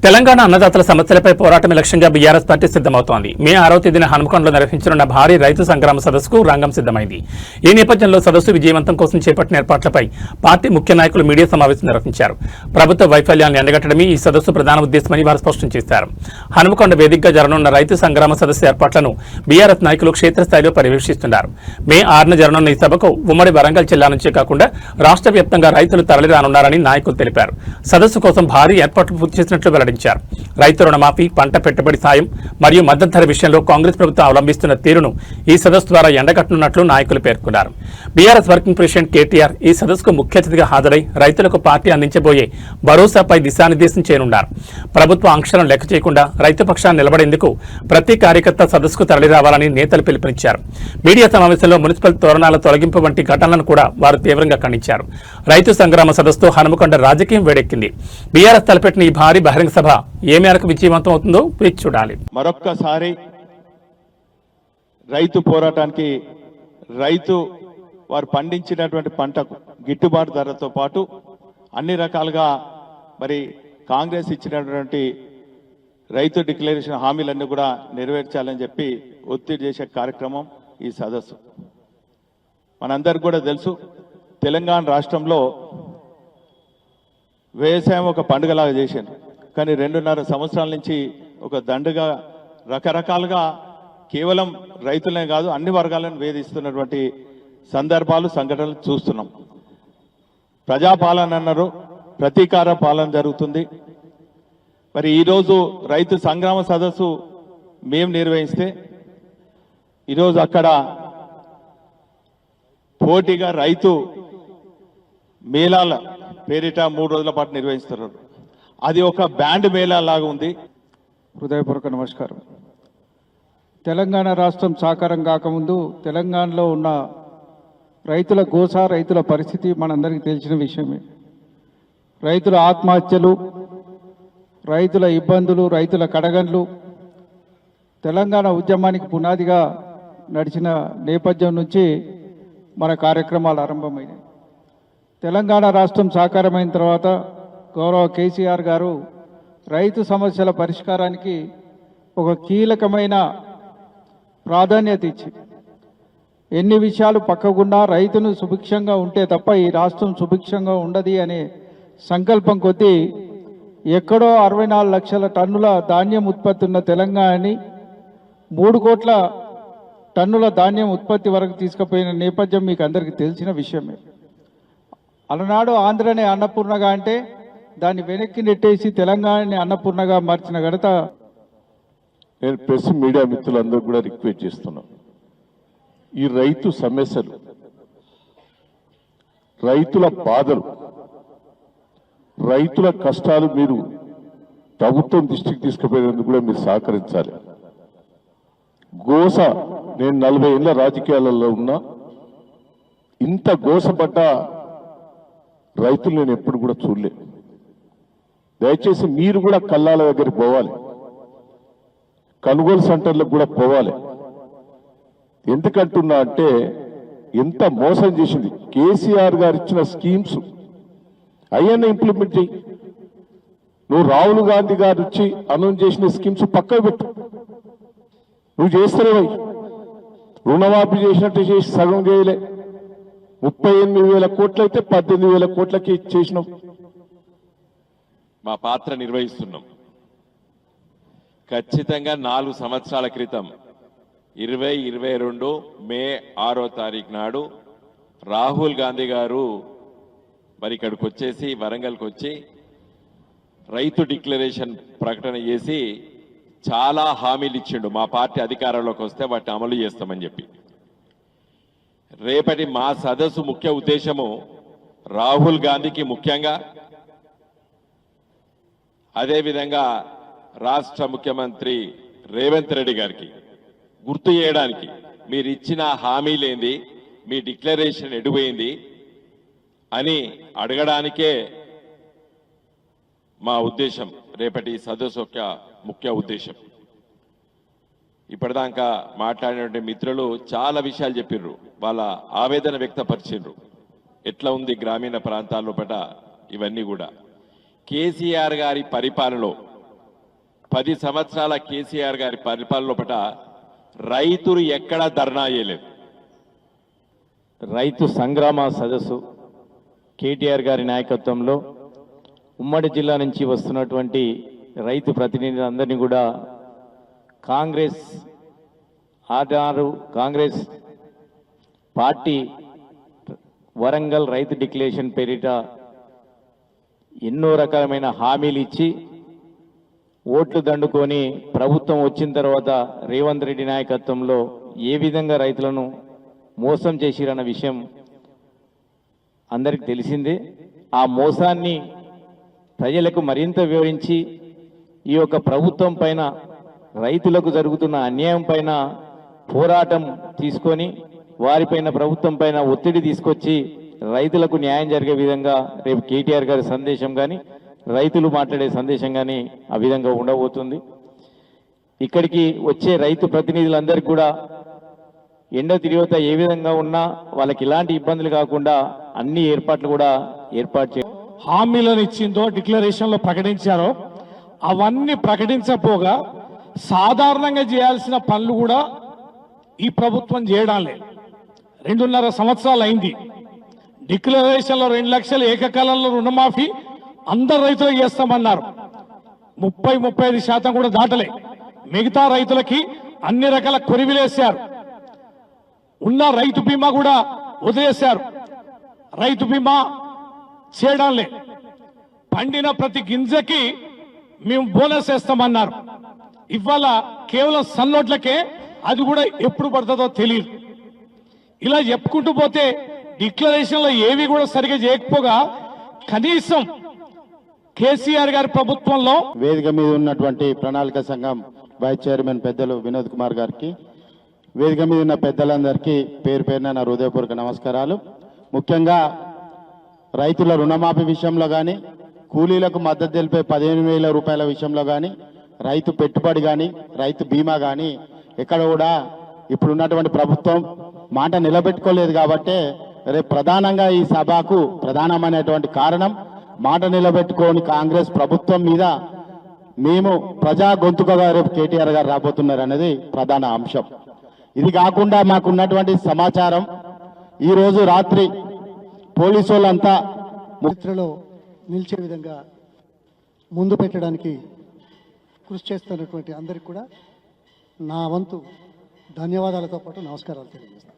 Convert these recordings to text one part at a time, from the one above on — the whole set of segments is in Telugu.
తెలంగాణ అన్నదాతల సమస్యలపై పోరాటం లక్ష్యంగా బీఆర్ఎస్ పార్టీ సిద్ధమవుతోంది. మే 6వ తేదీన హనుమకొండలో నిర్వహించనున్న భారీ రైతు సంగ్రామ సదస్సుకు రంగం సిద్ధమైంది. ఈ నేపథ్యంలో సదస్సు విజయవంతం కోసం చేపట్టిన ఏర్పాట్లపై పార్టీ ముఖ్య నాయకులు మీడియా సమావేశం నిర్వహించారు. ప్రభుత్వ వైఫల్యాన్ని ఎండగట్టడమే ఈ సదస్సు ప్రధాన ఉద్దేశమని వారు స్పష్టం చేశారు. హనుమకొండ వేదికగా జరగనున్న రైతు సంగ్రామ సదస్సు ఏర్పాట్లను బీఆర్ఎస్ నాయకులు క్షేత్రస్థాయిలో పర్యవేక్షిస్తున్నారు. మే 6న జరగనున్న ఈ సభకు ఉమ్మడి వరంగల్ జిల్లా నుంచే కాకుండా రాష్ట్ర వ్యాప్తంగా రైతులు తరలిరానున్నారని నాయకులు తెలిపారు. సదస్సు కోసం భారీ ఏర్పాట్లు పూర్తి చేసినట్లు వెల్లడించారు. రైతు రుణమాఫీ, పంట పెట్టుబడి సాయం మరియు మద్దతు ధర విషయంలో కాంగ్రెస్ ప్రభుత్వం అవలంబిస్తున్న తీరును ఈ సదస్సు ద్వారా ఎండగట్టనున్నట్లు నాయకులు పేర్కొన్నారు. బీఆర్ఎస్ వర్కింగ్ ప్రెసిడెంట్ కేటీఆర్ ఈ సదస్సుకు ముఖ్య అతిథిగా హాజరై రైతులకు పార్టీ అందించబోయే భరోసాపై దిశానిర్దేశం చేయనున్నారు. ప్రభుత్వ ఆంక్షలను లెక్క చేయకుండా రైతు పక్షాన్ని నిలబడేందుకు ప్రతి కార్యకర్త సదస్సుకు తరలిరావాలని నేతలు పిలుపునిచ్చారు. మీడియా సమావేశంలో మున్సిపల్ తోరణాల తొలగింపు వంటి ఘటనలను కూడా వారు తీవ్రంగా ఖండించారు. రైతు సంగ్రామ సదస్సుతో హనుమకొండ రాజకీయం వేడెక్కింది. బీఆర్ఎస్ తలపెట్టిన ఈ భారీ బహిరంగ సభ ఏ మేరకు విజయవంతం అవుతుందో వేచి చూడాలి. మరొక్కసారి రైతు పోరాటానికి రైతు వారు పండించినటువంటి పంటకు గిట్టుబాటు ధరతో పాటు అన్ని రకాలుగా మరి కాంగ్రెస్ ఇచ్చినటువంటి రైతు డిక్లరేషన్ హామీలన్నీ కూడా నెరవేర్చాలని చెప్పి ఒత్తిడి చేసే కార్యక్రమం ఈ సదస్సు. మనందరికి కూడా తెలుసు, తెలంగాణ రాష్ట్రంలో వ్యవసాయం ఒక పండుగలాగా చేశాను. కానీ 2.5 సంవత్సరాల నుంచి ఒక దండుగా రకరకాలుగా కేవలం రైతులనే కాదు అన్ని వర్గాలను వేధిస్తున్నటువంటి సందర్భాలు, సంఘటనలు చూస్తున్నాం. ప్రజాపాలన అన్నారు, ప్రతీకార పాలన జరుగుతుంది. మరి ఈరోజు రైతు సంగ్రామ సదస్సు మేము నిర్వహిస్తే ఈరోజు అక్కడ పోటీగా రైతు మేళాల పేరిట 3 రోజుల పాటు నిర్వహిస్తున్నారు. అది ఒక బ్యాండ్ మేళా లాగా ఉంది. హృదయపూర్వక నమస్కారం. తెలంగాణ రాష్ట్రం సాకారం కాకముందు తెలంగాణలో ఉన్న రైతుల గోస, రైతుల పరిస్థితి మనందరికీ తెలిసిన విషయమే. రైతుల ఆత్మహత్యలు, రైతుల ఇబ్బందులు, రైతుల కడగండ్లు తెలంగాణ ఉద్యమానికి పునాదిగా నడిచిన నేపథ్యం నుంచి మన కార్యక్రమాలు ఆరంభమైనాయి. తెలంగాణ రాష్ట్రం సాకారమైన తర్వాత గౌరవ కేసీఆర్ గారు రైతు సమస్యల పరిష్కారానికి ఒక కీలకమైన ప్రాధాన్యత ఇచ్చి ఎన్ని విషయాలు పక్కకుండా రైతును సుభిక్షంగా ఉంటే తప్ప ఈ రాష్ట్రం సుభిక్షంగా ఉండదు అనే సంకల్పం కొద్దీ ఎక్కడో 64 లక్షల టన్నుల ధాన్యం ఉత్పత్తి ఉన్న తెలంగాణని 3 కోట్ల టన్నుల ధాన్యం ఉత్పత్తి వరకు తీసుకుపోయిన నేపథ్యం మీకు అందరికీ తెలిసిన విషయమే. అలనాడు ఆంధ్రనే అన్నపూర్ణగా అంటే దాన్ని వెనక్కి నెట్టేసి తెలంగాణని అన్నపూర్ణగా మార్చిన ఘనత. నేను ప్రెస్ మీడియా మిత్రులందరూ కూడా రిక్వెస్ట్ చేస్తున్నాను, ఈ రైతు సమస్యలు, రైతుల బాధలు, రైతుల కష్టాలు మీరు ప్రభుత్వం దృష్టికి తీసుకుపోయేందుకు కూడా మీరు సహకరించాలి. గోస, నేను 40 ఏళ్ల రాజకీయాలలో ఉన్నా, ఇంత గోసపడ్డ రైతులు నేను ఎప్పుడు కూడా చూడలేదు. దయచేసి మీరు కూడా కల్లాల దగ్గరికి పోవాలి, కొనుగోలు సెంటర్లకు కూడా పోవాలి. ఎందుకంటున్నా అంటే ఎంత మోసం చేసింది. కేసీఆర్ గారు ఇచ్చిన స్కీమ్స్ అయ్యన్న ఇంప్లిమెంట్ చేయి. నువ్వు రాహుల్ గాంధీ గారు వచ్చి అనౌన్స్ చేసిన స్కీమ్స్ పక్కకు పెట్టు, నువ్వు చేస్తలేవై. రుణమాఫీ చేసినట్టు చేసి సగం చేయలే. 38,000 కోట్లు అయితే 18,000 కోట్లకి చేసినాం. మా పాత్ర నిర్వహిస్తున్నాం. ఖచ్చితంగా 4 సంవత్సరాల క్రితం 2022 మే 6వ తారీఖు నాడు రాహుల్ గాంధీ గారు మరి ఇక్కడికి వచ్చేసి వరంగల్కి వచ్చి రైతు డిక్లరేషన్ ప్రకటన చేసి చాలా హామీలు ఇచ్చిండు. మా పార్టీ అధికారంలోకి వస్తే వాటిని అమలు చేస్తామని చెప్పి. రేపటి మా సదస్సు ముఖ్య ఉద్దేశము రాహుల్ గాంధీకి ముఖ్యంగా, అదేవిధంగా రాష్ట్ర ముఖ్యమంత్రి రేవంత్ రెడ్డి గారికి గుర్తు చేయడానికి, మీరు ఇచ్చిన హామీలేంది, మీ డిక్లరేషన్ ఎటుపోయింది అని అడగడానికే మా ఉద్దేశం. రేపటి సదస్సు యొక్క ముఖ్య ఉద్దేశం. ఇప్పటిదాకా మాట్లాడినటువంటి మిత్రులు చాలా విషయాలు చెప్పిర్రు, వాళ్ళ ఆవేదన వ్యక్తపరిచిండ్రు. ఎట్లా ఉంది గ్రామీణ ప్రాంతాల్లో పట ఇవన్నీ కూడా. కేసీఆర్ గారి పరిపాలనలో 10 సంవత్సరాల కేసీఆర్ గారి పరిపాలన లోపట రైతులు ఎక్కడా ధర్నా చేయలేదు. రైతు సంగ్రామ సదస్సు కేటీఆర్ గారి నాయకత్వంలో ఉమ్మడి జిల్లా నుంచి వస్తున్నటువంటి రైతు ప్రతినిధులందరినీ కూడా కాంగ్రెస్ పార్టీ వరంగల్ రైతు డిక్లరేషన్ పేరిట ఎన్నో రకాలమైన హామీలు ఇచ్చి ఓట్లు దండుకొని ప్రభుత్వం వచ్చిన తర్వాత రేవంత్ రెడ్డి నాయకత్వంలో ఏ విధంగా రైతులను మోసం చేసిరన్న విషయం అందరికి తెలిసిందే. ఆ మోసాన్ని ప్రజలకు మరింత వివరించి ఈ యొక్క ప్రభుత్వం పైన రైతులకు జరుగుతున్న అన్యాయం పైన పోరాటం తీసుకొని వారిపైన ప్రభుత్వం పైన ఒత్తిడి తీసుకొచ్చి రైతులకు న్యాయం జరిగే విధంగా రేపు కేటీఆర్ గారి సందేశం కానీ రైతులు మాట్లాడే సందేశం కానీ ఆ విధంగా ఉండబోతుంది. ఇక్కడికి వచ్చే రైతు ప్రతినిధులందరికీ కూడా ఎండ తిరిగిత ఏ విధంగా ఉన్నా వాళ్ళకి ఇలాంటి ఇబ్బందులు కాకుండా అన్ని ఏర్పాట్లు కూడా ఏర్పాటు చేయాలి. హామీలను ఇచ్చిందో డిక్లరేషన్లో ప్రకటించారో అవన్నీ ప్రకటించకపోగా సాధారణంగా చేయాల్సిన పనులు కూడా ఈ ప్రభుత్వం చేయడం లేదు. 2.5 సంవత్సరాలు అయింది. డిక్లరేషన్లో 2 లక్షలు ఏకకాలంలో రుణమాఫీ అందరు రైతులకు చేస్తామన్నారు. 30-35% కూడా దాటలే. మిగతా రైతులకి అన్ని రకాల కొరివిలేశారు. ఉన్న రైతు బీమా కూడా వదిలేశారు. రైతు బీమా చేయడం లే. పండిన ప్రతి గింజకి మేము బోనస్ వేస్తామన్నారు. ఇవాళ కేవలం సన్నోట్లకే, అది కూడా ఎప్పుడు పడుతుందో తెలియదు. ఇలా చెప్పుకుంటూ పోతే డిక్లరేషన్లో ఏవి కూడా సరిగా చేయకపోగా కనీసం కేసీఆర్ గారి ప్రభుత్వంలో వేదిక మీద ఉన్నటువంటి ప్రణాళిక సంఘం వైస్ చైర్మన్ పెద్దలు వినోద్ కుమార్ గారికి, వేదిక మీద ఉన్న పెద్దలందరికీ పేరు పేరున నా హృదయపూర్వక నమస్కారాలు. ముఖ్యంగా రైతుల రుణమాఫీ విషయంలో కానీ, కూలీలకు మద్దతు తెలిపే 15,000 రూపాయల విషయంలో కానీ, రైతు పెట్టుబడి కానీ, రైతు బీమా కానీ ఎక్కడ కూడా ఇప్పుడున్నటువంటి ప్రభుత్వం మాట నిలబెట్టుకోలేదు. కాబట్టి రేపు ప్రధానంగా ఈ సభకు ప్రధానమైనటువంటి కారణం మాట నిలబెట్టుకోని కాంగ్రెస్ ప్రభుత్వం మీద మేము ప్రజా గొంతుకగా రేపు కేటీఆర్ గారు రాబోతున్నారు అనేది ప్రధాన అంశం. ఇది కాకుండా మాకున్నటువంటి సమాచారం, ఈరోజు రాత్రి పోలీసు వాళ్ళంతా చరిత్రలో నిలిచే విధంగా ముందు పెట్టడానికి కృషి చేస్తున్నటువంటి అందరికీ కూడా నా వంతు ధన్యవాదాలతో పాటు నమస్కారాలు తెలియజేస్తాను.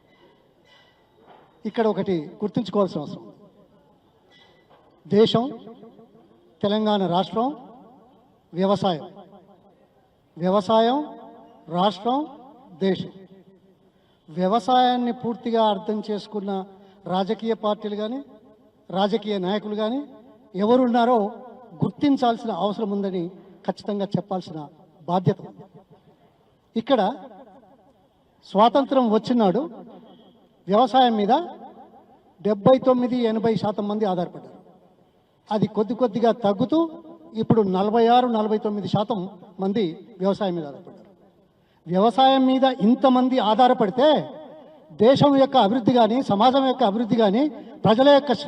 ఇక్కడ ఒకటి గుర్తుంచుకోవాల్సిన అవసరం, దేశం తెలంగాణ రాష్ట్రం వ్యవసాయం రాష్ట్రం దేశం. వ్యవసాయాన్ని పూర్తిగా అర్థం చేసుకున్న రాజకీయ పార్టీలు కానీ రాజకీయ నాయకులు కానీ ఎవరున్నారో గుర్తించాల్సిన అవసరం ఉందని ఖచ్చితంగా చెప్పాల్సిన బాధ్యత ఉంది. ఇక్కడ స్వాతంత్రం వచ్చినాడు వ్యవసాయం మీద 79-80% మంది ఆధారపడ్డారు. అది కొద్దిగా తగ్గుతూ ఇప్పుడు 46-49% మంది వ్యవసాయం మీద ఆధారపడ్డారు. వ్యవసాయం మీద ఇంతమంది ఆధారపడితే దేశం యొక్క అభివృద్ధి కానీ, సమాజం యొక్క అభివృద్ధి కానీ, ప్రజల యొక్క